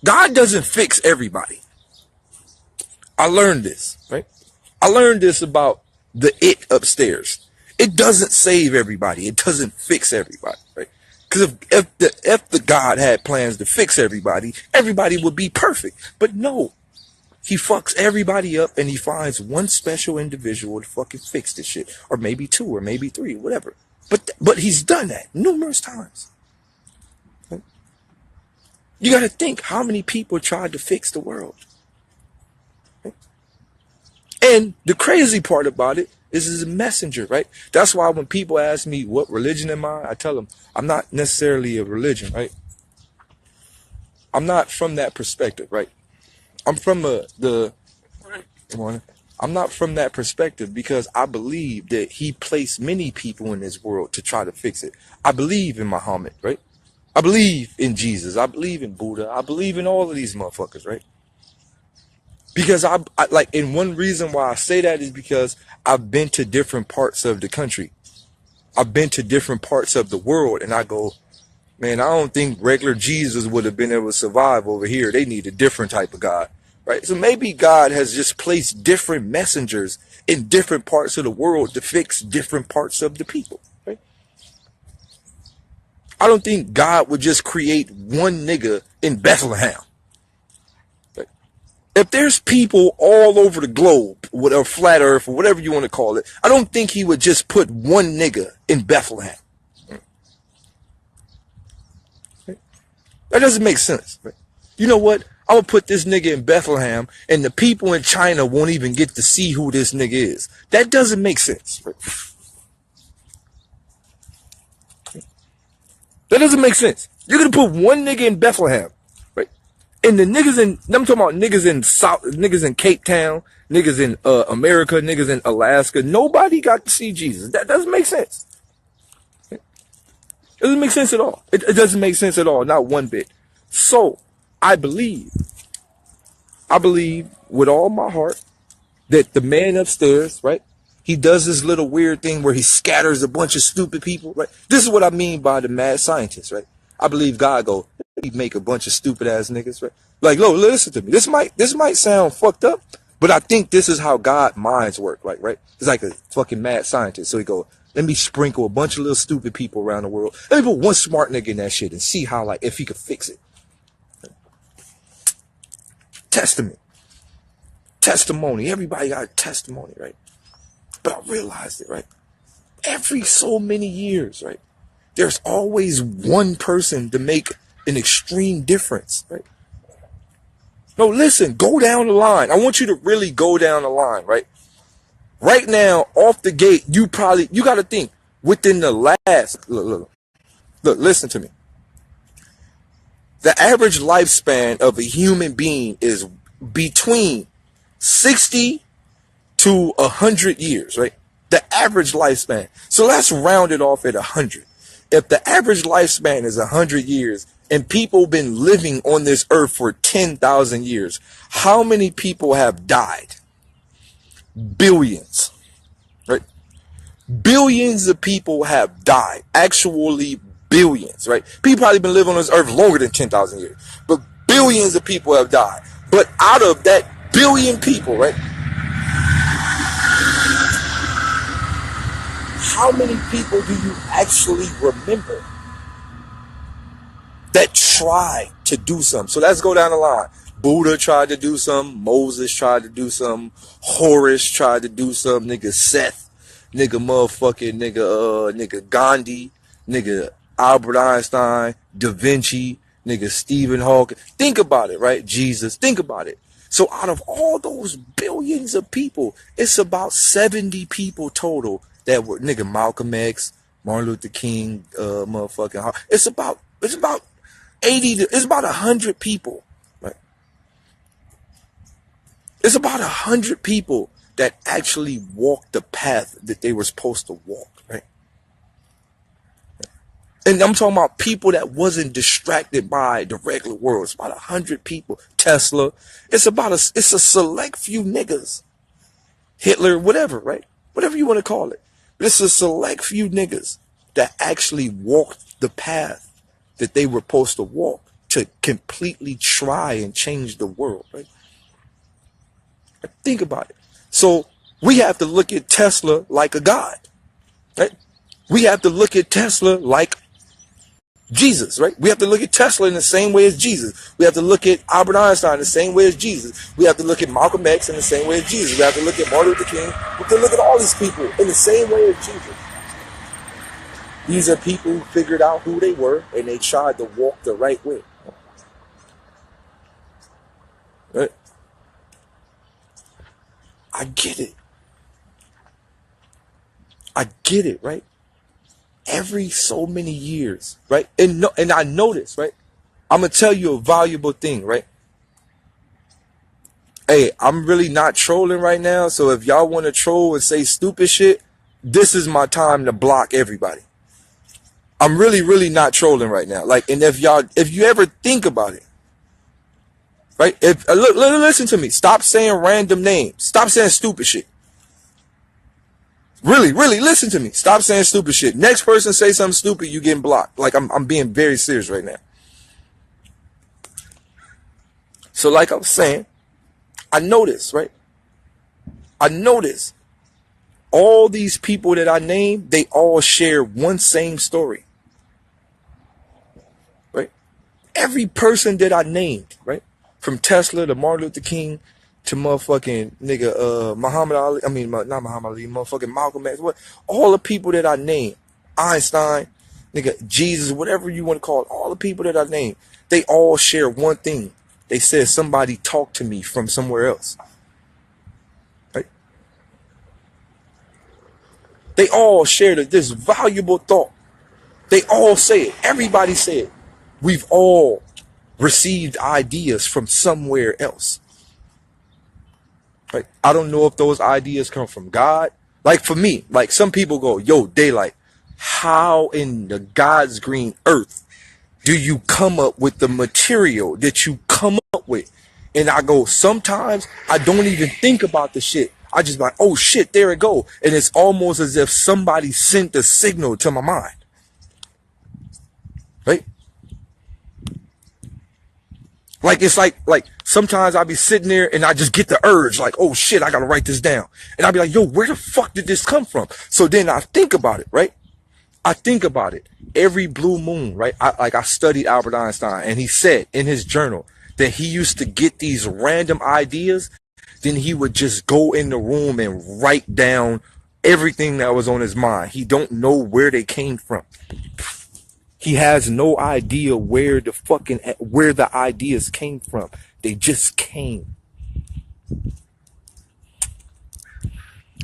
God doesn't fix everybody. I learned this, right? I learned this about the it upstairs. It doesn't save everybody. It doesn't fix everybody, right? Because if the God had plans to fix everybody, everybody would be perfect. But no, he fucks everybody up and he finds one special individual to fucking fix this shit. Or maybe two, or maybe three, whatever. But he's done that numerous times. Right? You got to think how many people tried to fix the world. And the crazy part about it is he's a messenger, right? That's why when people ask me what religion am I tell them I'm not necessarily a religion, right? I'm not from that perspective, right? I'm from I'm not from that perspective because I believe that he placed many people in this world to try to fix it. I believe in Muhammad, right? I believe in Jesus. I believe in Buddha. I believe in all of these motherfuckers, right? Because I like, and one reason why I say that is because I've been to different parts of the country. I've been to different parts of the world, and I go, man, I don't think regular Jesus would have been able to survive over here. They need a different type of God, right? So maybe God has just placed different messengers in different parts of the world to fix different parts of the people, right? I don't think God would just create one nigga in Bethlehem. If there's people all over the globe, or flat earth, or whatever you want to call it, I don't think he would just put one nigga in Bethlehem. Right? That doesn't make sense. Right? You know what? I'm going to put this nigga in Bethlehem, and the people in China won't even get to see who this nigga is. That doesn't make sense. Right? That doesn't make sense. You're going to put one nigga in Bethlehem. And the niggas I'm talking about niggas in Cape Town, niggas in America, niggas in Alaska. Nobody got to see Jesus. That doesn't make sense. It doesn't make sense at all. It doesn't make sense at all, not one bit. So I believe with all my heart that the man upstairs, right? He does this little weird thing where he scatters a bunch of stupid people, right? This is what I mean by the mad scientist, right? I believe God go, he make a bunch of stupid ass niggas, right? Like, look, listen to me. This might sound fucked up, but I think this is how God minds work, like, right? It's like a fucking mad scientist. So he go, let me sprinkle a bunch of little stupid people around the world. Let me put one smart nigga in that shit and see how, like, if he could fix it. Testimony. Everybody got a testimony, right? But I realized it, right? Every so many years, right? There's always one person to make an extreme difference, right? No, listen, go down the line. I want you to really go down the line, right? Right now, off the gate, you got to think within the last, look, listen to me. The average lifespan of a human being is between 60 to 100 years, right? The average lifespan. So let's round it off at 100. If the average lifespan is 100 years and people been living on this earth for 10,000 years, how many people have died? Billions, right? Billions of people have died. Actually, billions, right? People probably been living on this earth longer than 10,000 years, but billions of people have died. But out of that billion people, right? How many people do you actually remember that tried to do something? So let's go down the line. Buddha tried to do something. Moses tried to do something. Horus tried to do something. Nigga Seth. Nigga motherfucking nigga Gandhi. Nigga Albert Einstein. Da Vinci. Nigga Stephen Hawking. Think about it, right? Jesus. Think about it. So out of all those billions of people, it's about 70 people total that were nigga Malcolm X, Martin Luther King, motherfucking. It's about 80. It's about 100 people, right? It's about 100 people that actually walked the path that they were supposed to walk, right? And I'm talking about people that wasn't distracted by the regular world. It's about 100 people. Tesla. It's a select few niggas. Hitler, whatever, right? Whatever you want to call it. But it's a select few niggas that actually walked the path that they were supposed to walk to completely try and change the world, right? Think about it. So we have to look at Tesla like a god, right? We have to look at Tesla like Jesus, right? We have to look at Tesla in the same way as Jesus. We have to look at Albert Einstein in the same way as Jesus. We have to look at Malcolm X in the same way as Jesus. We have to look at Martin Luther King. We have to look at all these people in the same way as Jesus. These are people who figured out who they were and they tried to walk the right way. Right? I get it. I get it, right? Every so many years, right? And I notice, right? I'm gonna tell you a valuable thing, right? Hey, I'm really not trolling right now, so if y'all want to troll and say stupid shit, this is my time to block everybody. I'm really, really not trolling right now. Like, and if you ever think about it, right? If listen to me, stop saying random names, stop saying stupid shit. Really, really listen to me. Stop saying stupid shit. Next person say something stupid, you getting blocked. Like I'm being very serious right now. So like I was saying, I notice, right? I notice all these people that I named, they all share one same story. Right? Every person that I named, right? From Tesla to Martin Luther King to motherfucking nigga Muhammad Ali, I mean not Muhammad Ali, motherfucking Malcolm X, what all the people that I named, Einstein, nigga, Jesus, whatever you want to call it, all the people that I named, they all share one thing. They said somebody talked to me from somewhere else. Right? They all shared this valuable thought. They all say it. Everybody said, we've all received ideas from somewhere else. Right? I don't know if those ideas come from God. Like for me, like some people go, yo, Daylyt, how in the God's green earth do you come up with the material that you come up with? And I go, sometimes I don't even think about the shit. I just like, oh shit, there it go. And it's almost as if somebody sent a signal to my mind. Right? Like it's like sometimes I'll be sitting there and I just get the urge, like, oh shit, I gotta write this down. And I'll be like, yo, where the fuck did this come from? So then I think about it, right? I think about it. Every blue moon, right? I studied Albert Einstein, and he said in his journal that he used to get these random ideas, then he would just go in the room and write down everything that was on his mind. He don't know where they came from. He has no idea where the ideas came from. They just came.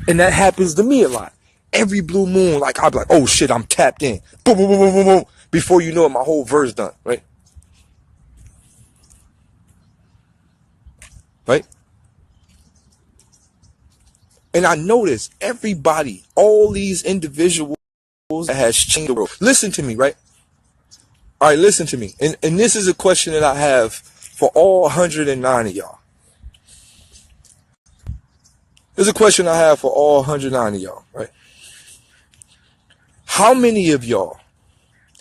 And that happens to me a lot. Every blue moon, like I'll be like, oh shit, I'm tapped in. Boom, boom, boom, boom, boom, boom. Before you know it, my whole verse done, right? Right? And I notice everybody, all these individuals that has changed the world. Listen to me, right? All right, listen to me. And this is a question that I have for all 109 of y'all. There's a question I have for all 109 of y'all, right? How many of y'all,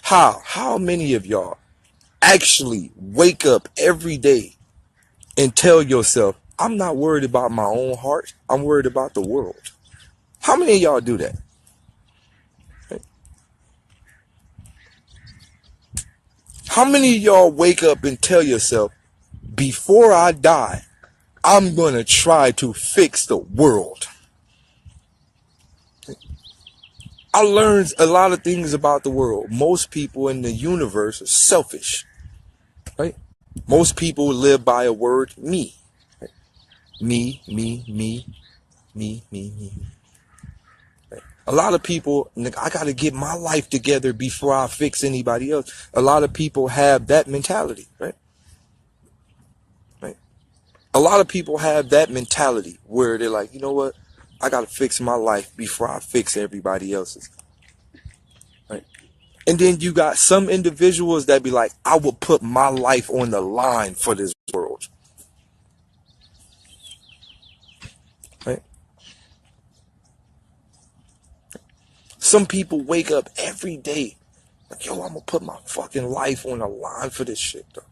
how many of y'all actually wake up every day and tell yourself, I'm not worried about my own heart, I'm worried about the world? How many of y'all do that? Right? How many of y'all wake up and tell yourself, before I die, I'm going to try to fix the world? I learned a lot of things about the world. Most people in the universe are selfish, right? Most people live by a word, me. Right? Me, me, me, me, me, me. Right? A lot of people, I got to get my life together before I fix anybody else. A lot of people have that mentality, right? Right? A lot of people have that mentality where they're like, you know what? I got to fix my life before I fix everybody else's. Right? And then you got some individuals that be like, I will put my life on the line for this world. Right? Some people wake up every day Like, yo, I'm gonna put my fucking life on the line for this shit, though.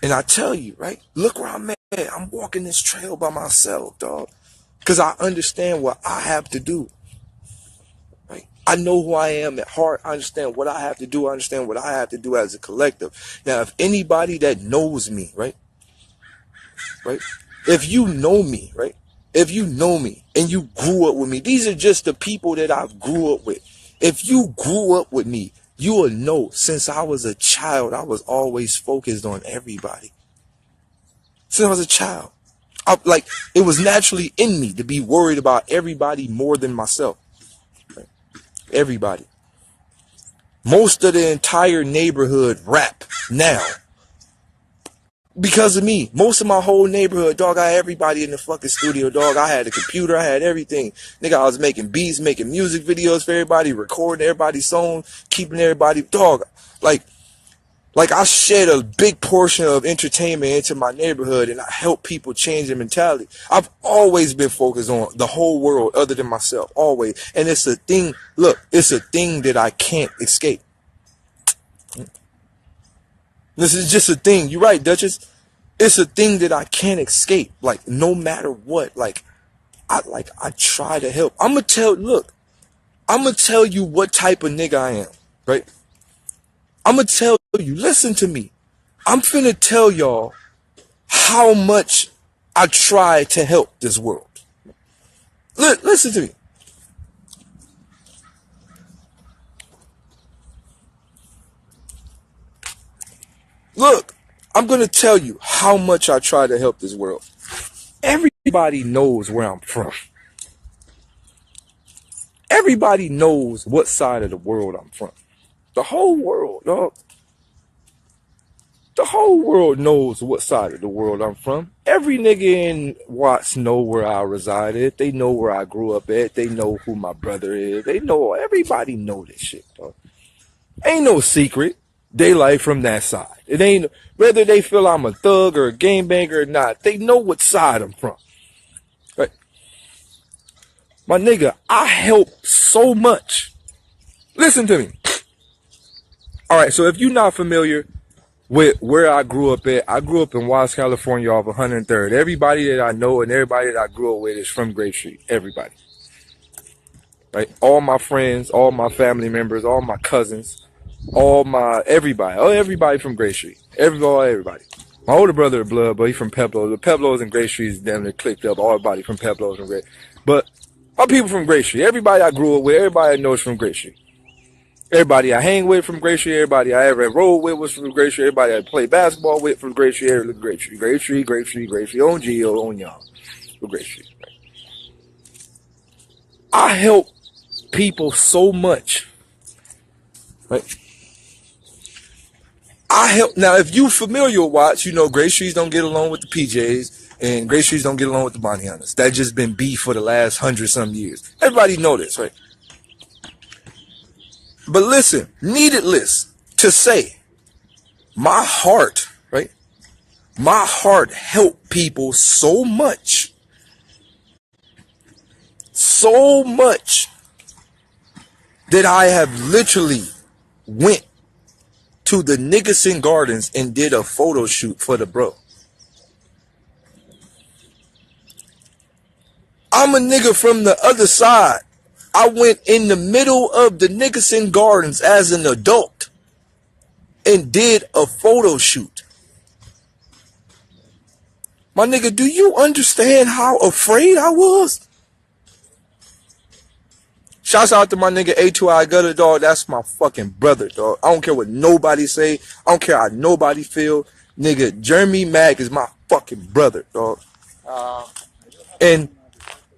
And I tell you, right? Look where I'm at. I'm walking this trail by myself, dog. Because I understand what I have to do. Right? I know who I am at heart. I understand what I have to do. I understand what I have to do as a collective. Now, if anybody that knows me, right? If you know me, right? If you know me and you grew up with me, these are just the people that I grew up with. If you grew up with me, you will know since I was a child, I was always focused on everybody. Since I was a child. Like, it was naturally in me to be worried about everybody more than myself. Right? Everybody. Most of the entire neighborhood rap now. Because of me. Most of my whole neighborhood, dog, I had everybody in the fucking studio, dog. I had a computer, I had everything. Nigga, I was making beats, making music videos for everybody, recording everybody's song, keeping everybody, dog. Like I shed a big portion of entertainment into my neighborhood, and I help people change their mentality. I've always been focused on the whole world other than myself, always. And it's a thing, look, it's a thing that I can't escape. This is just a thing. You're right, Duchess. It's a thing that I can't escape. Like, no matter what, I try to help. I'm gonna tell you what type of nigga I am, right? I'm gonna tell you, listen to me. I'm finna tell y'all how much I try to help this world. Listen to me. Look, I'm gonna tell you how much I try to help this world. Everybody knows where I'm from. Everybody knows what side of the world I'm from. The whole world, dog. The whole world knows what side of the world I'm from. Every nigga in Watts know where I resided. They know where I grew up at. They know who my brother is. They know, everybody know this shit, dog. Ain't no secret. Daylyt from that side. It ain't, whether they feel I'm a thug or a gangbanger or not, they know what side I'm from. Right? My nigga, I help so much. Listen to me. Alright, so if you're not familiar with where I grew up at, I grew up in Watts, California off 103rd. Everybody that I know and everybody that I grew up with is from Grape Street. Everybody. Right? All my friends, all my family members, all my cousins, everybody from Grape Street. Everybody. My older brother is blood, but he's from Peblos. The Peblos and Grape Street is damn near clicked up. Everybody from Peblos and Grape. But my people from Grape Street. Everybody I grew up with, everybody I know is from Grape Street. Everybody I hang with from Grape Street. Everybody I ever rode with was from Grape Street. Everybody I played basketball with from Grape Street. Grape Street. On Geo, on y'all. From Grape Street. I help people so much. Right? Now, if you familiar with Watts, you know Grape Streets don't get along with the PJs, and Grape Streets don't get along with the Bounty Hunters. That's just been beef for the last 100-some years. Everybody know this, right? But listen, needless to say, my heart, right? My heart helped people so much that I have literally went to the Nickerson Gardens and did a photo shoot for the bro. I'm a nigga from the other side. I went in the middle of the Nickerson Gardens as an adult and did a photo shoot. My nigga, do you understand how afraid I was? Shouts out to my nigga A2I Gutter, dog. That's my fucking brother, dog. I don't care what nobody say. I don't care how nobody feel. Nigga, Jeremy Mack is my fucking brother, dog. And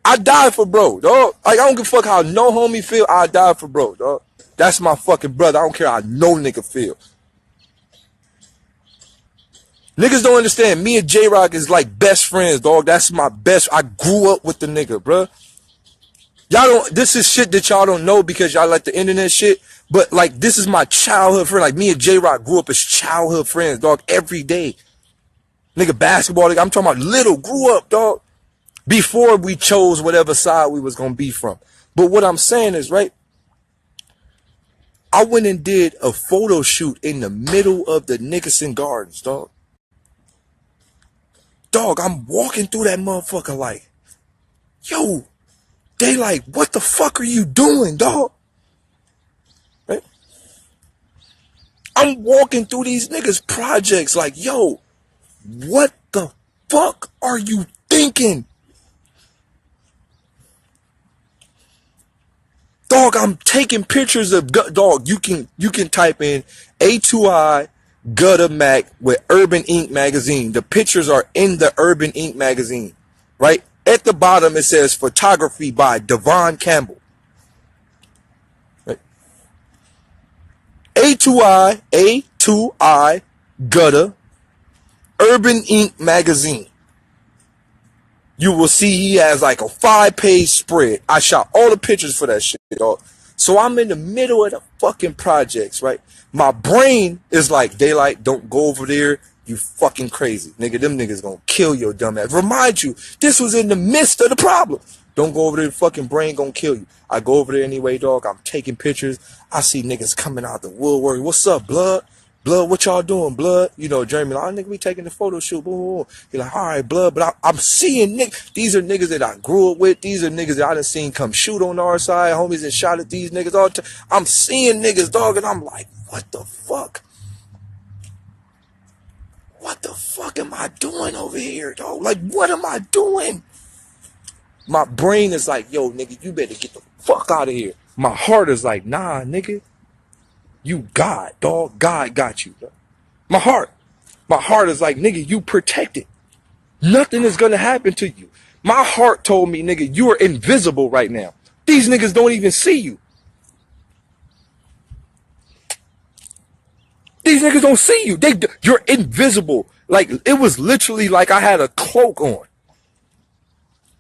I died for bro, dog. Like, I don't give a fuck how no homie feel. I died for bro, dog. That's my fucking brother. I don't care how no nigga feel. Niggas don't understand. Me and J-Rock is like best friends, dog. That's my best. I grew up with the nigga, bruh. Y'all don't, this is shit that y'all don't know because y'all like the internet shit. But like, this is my childhood friend. Like, me and J-Rock grew up as childhood friends, dog, every day. Nigga, basketball, nigga, I'm talking about little, grew up, dog. before we chose whatever side we was going to be from. But what I'm saying is, right, I went and did a photo shoot in the middle of the Nickerson Gardens, dog. Dog, I'm walking through that motherfucker like, yo, Daylyt, what the fuck are you doing, dog? Right? I'm walking through these niggas' projects like, yo, what the fuck are you thinking? Dog, I'm taking pictures of dog. You can type in A2I Gutter Mac with Urban Ink magazine. The pictures are in the Urban Ink magazine, right? At the bottom it says photography by Devon Campbell. Right? A2I Gutter Urban Ink magazine. You will see he has like a 5-page spread. I shot all the pictures for that shit, dog. So I'm in the middle of the fucking projects, right? My brain is like, Daylyt, don't go over there. You fucking crazy. Nigga, them niggas gonna kill your dumb ass. Remind you, this was in the midst of the problem. Don't go over there, the fucking brain gonna kill you. I go over there anyway, dog. I'm taking pictures. I see niggas coming out the woodwork. What's up, blood? Blood, what y'all doing, blood? You know, Jeremy, like, oh, nigga, we taking the photo shoot. Boom, boom, boom. You're like, all right, blood, but I'm seeing niggas. These are niggas that I grew up with. These are niggas that I done seen come shoot on our side. Homies that shot at these niggas all the time. I'm seeing niggas, dog, and I'm like, what the fuck? What the fuck am I doing over here, dog? Like, what am I doing? My brain is like, yo, nigga, you better get the fuck out of here. My heart is like, nah, nigga. You God, dog. God got you. My heart is like, nigga, you protected. Nothing is going to happen to you. My heart told me, nigga, you are invisible right now. These niggas don't even see you. These niggas don't see you. You're invisible. Like, it was literally like I had a cloak on.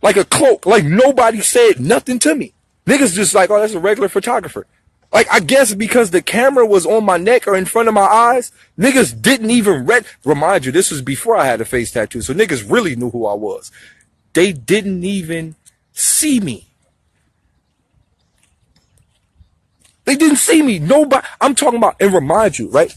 Like a cloak. Like nobody said nothing to me. Niggas just like, oh, that's a regular photographer. Like, I guess because the camera was on my neck or in front of my eyes, niggas didn't even remind you, this was before I had a face tattoo, so niggas really knew who I was. They didn't even see me. They didn't see me. Nobody. I'm talking about, and remind you, right?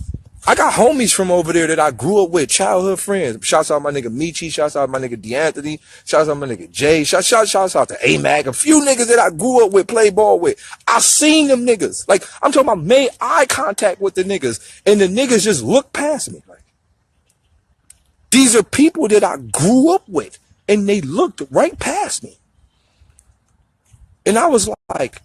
I got homies from over there that I grew up with, childhood friends. Shouts out my nigga Michi. Shouts out my nigga DeAnthony. Shouts out my nigga Jay. Shouts out to A-Mag. A few niggas that I grew up with, played ball with. I seen them niggas. Like, I'm talking about made eye contact with the niggas, and the niggas just looked past me. Like, these are people that I grew up with, and they looked right past me. And I was like,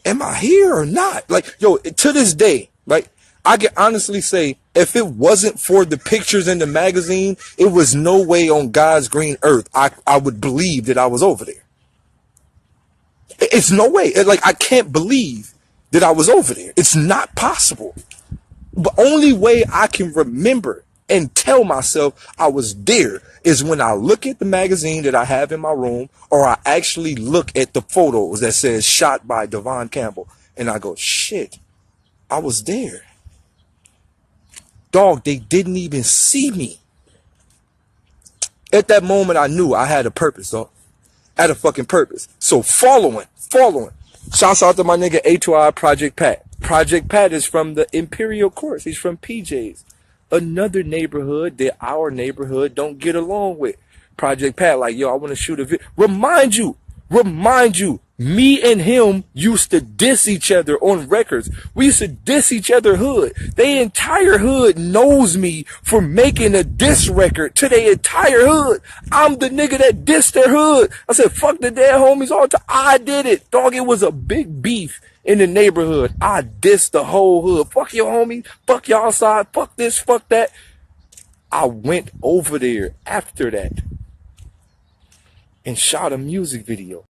am I here or not? Like, yo, to this day, like, I can honestly say, if it wasn't for the pictures in the magazine, it was no way on God's green earth I would believe that I was over there. It's no way. Like, I can't believe that I was over there. It's not possible. The only way I can remember and tell myself I was there is when I look at the magazine that I have in my room, or I actually look at the photos that says shot by Devon Campbell, and I go, shit, I was there. Dog, they didn't even see me. At that moment, I knew I had a purpose, dog. I had a fucking purpose. So following. Shouts out to my nigga A2I Project Pat. Project Pat is from the Imperial Course. He's from PJ's. Another neighborhood that our neighborhood don't get along with. Project Pat, like, yo, I want to shoot a video. Remind you, me and him used to diss each other on records. We used to diss each other hood. The entire hood knows me for making a diss record to the entire hood. I'm the nigga that dissed their hood. I said, fuck the dead homies all the time. I did it. Dog, it was a big beef in the neighborhood. I dissed the whole hood. Fuck your homies. Fuck y'all side. Fuck this. Fuck that. I went over there after that and shot a music video.